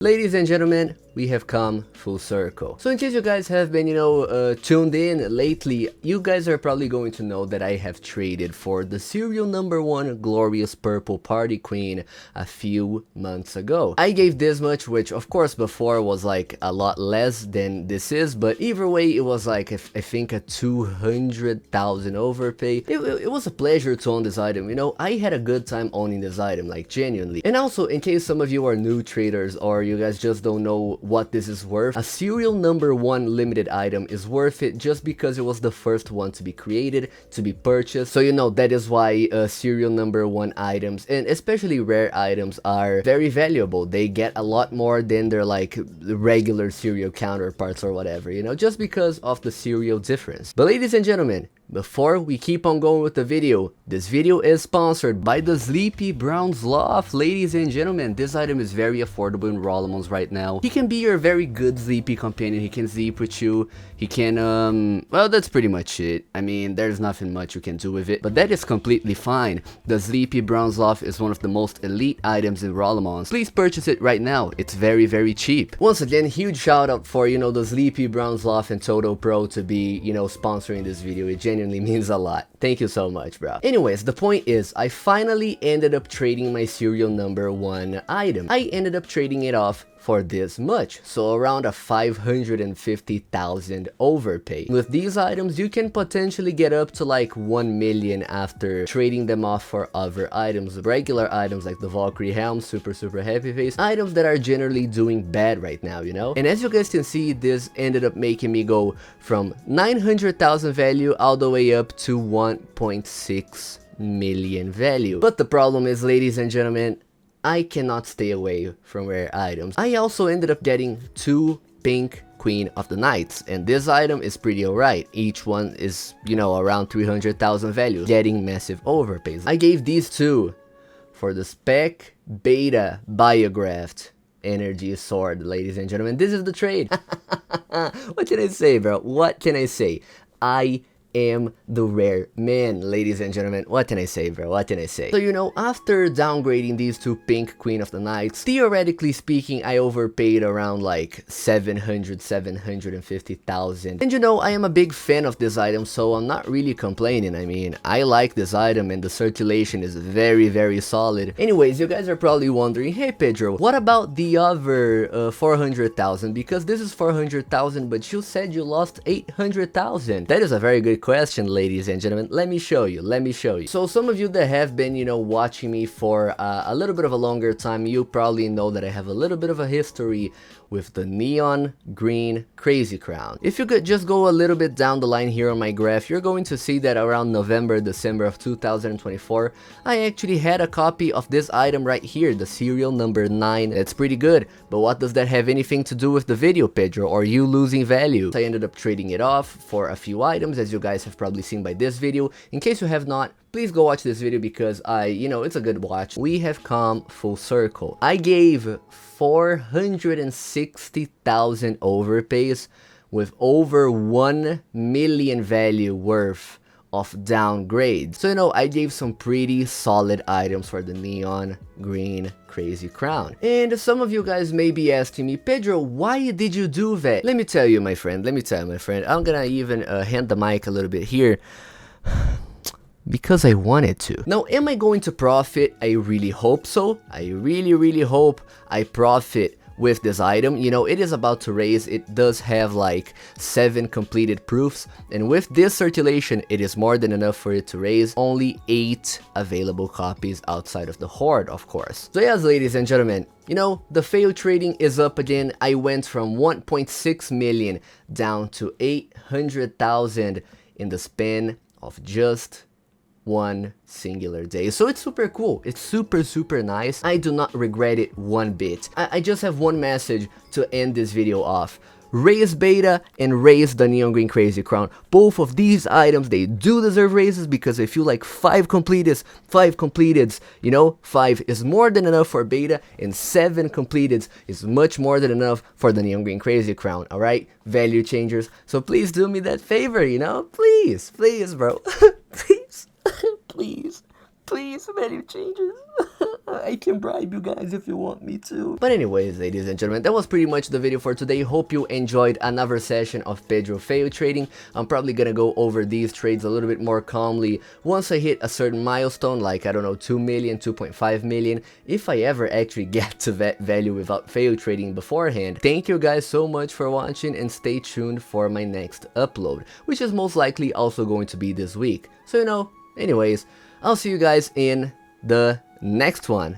Ladies and gentlemen, we have come full circle. So in case you guys have been, tuned in lately, you guys are probably going to know that I have traded for the serial number 1 glorious purple party queen a few months ago. I gave this much, which of course before was like a lot less than this is, but either way it was like, I think a 200,000 overpay. It was a pleasure to own this item, I had a good time owning this item, like genuinely. And also, in case some of you are new traders or you guys just don't know what this is worth, a serial number 1 limited item is worth it just because it was the first one to be created, to be purchased. So that is why serial number 1 items, and especially rare items, are very valuable. They get a lot more than their like regular serial counterparts or whatever, just because of the serial difference. But ladies and gentlemen, before we keep on going with the video, this video is sponsored by the Sleepy Brown's Loft. Ladies and gentlemen, this item is very affordable in Rollimons right now. He can be your very good sleepy companion. He can sleep with you. He can, well, that's pretty much it. I mean, there's nothing much you can do with it, but that is completely fine. The Sleepy Brown's Loft is one of the most elite items in Rollimons. Please purchase it right now. It's very, very cheap. Once again, huge shout out for, the Sleepy Brown's Loft and Toto Pro to be, sponsoring this video. It genuinely means a lot. Thank you so much, bro. Anyways, the point is, I finally ended up trading my serial number 1 item. I ended up trading it off for this much, so around a 550,000 overpay. With these items, you can potentially get up to like 1 million after trading them off for other items, regular items like the Valkyrie Helm, super heavy face, items that are generally doing bad right now, And as you guys can see, this ended up making me go from 900,000 value all the way up to 1.6 million value. But the problem is, ladies and gentlemen, I cannot stay away from rare items. I also ended up getting 2 pink Queen of the Knights, and this item is pretty alright. Each one is, around 300,000 value, getting massive overpays. I gave these 2 for the Spec Beta Biographed Energy Sword, ladies and gentlemen. This is the trade. What can I say, bro? What can I say? I am the rare man, ladies and gentlemen. What can I say, bro? What can I say? So, after downgrading these 2 pink Queen of the Knights, theoretically speaking, I overpaid around like 750,000. And I am a big fan of this item, so I'm not really complaining. I mean, I like this item and the circulation is very, very solid. Anyways, you guys are probably wondering, hey Pedro, what about the other 400,000? Because this is 400,000, but you said you lost 800,000. That is a very good question, ladies and gentlemen. Let me show you. So some of you that have been watching me for a little bit of a longer time, you probably know that I have a little bit of a history with the neon green crazy crown. If you could just go a little bit down the line here on my graph, you're going to see that around November, December of 2024, I actually had a copy of this item right here, the serial number 9. It's pretty good, but what does that have anything to do with the video, Pedro, or you losing value? I ended up trading it off for a few items, as you guys have probably seen by this video. In case you have not, please go watch this video because it's a good watch. We have come full circle. I gave 460,000 overpays with over 1 million value worth of downgrades. So I gave some pretty solid items for the neon green crazy crown. And some of you guys may be asking me, Pedro, why did you do that? Let me tell you, my friend. I'm gonna even hand the mic a little bit here. Because I wanted to. Now, am I going to profit? I really hope so. I really hope I profit with this item. It is about to raise. It does have like 7 completed proofs, and with this circulation, it is more than enough for it to raise. Only 8 available copies outside of the horde, of course. So yes, ladies and gentlemen, the failed trading is up again. I went from 1.6 million down to 800,000 in the span of just one singular day. So it's super cool. It's super nice. I do not regret it one bit. I just have one message to end this video off. Raise Beta and raise the Neon Green Crazy Crown. Both of these items, they do deserve raises because I feel like 5 completeds, 5 is more than enough for Beta, and 7 completeds is much more than enough for the Neon Green Crazy Crown, alright? Value changers. So please do me that favor, please, bro. Please. Please. Please, value changes. I can bribe you guys if you want me to. But anyways, ladies and gentlemen, that was pretty much the video for today. Hope you enjoyed another session of Pedro fail trading. I'm probably gonna go over these trades a little bit more calmly once I hit a certain milestone, like, I don't know, 2 million, 2.5 million, if I ever actually get to that value without fail trading beforehand. Thank you guys so much for watching, and stay tuned for my next upload, which is most likely also going to be this week. So, anyways, I'll see you guys in the next one.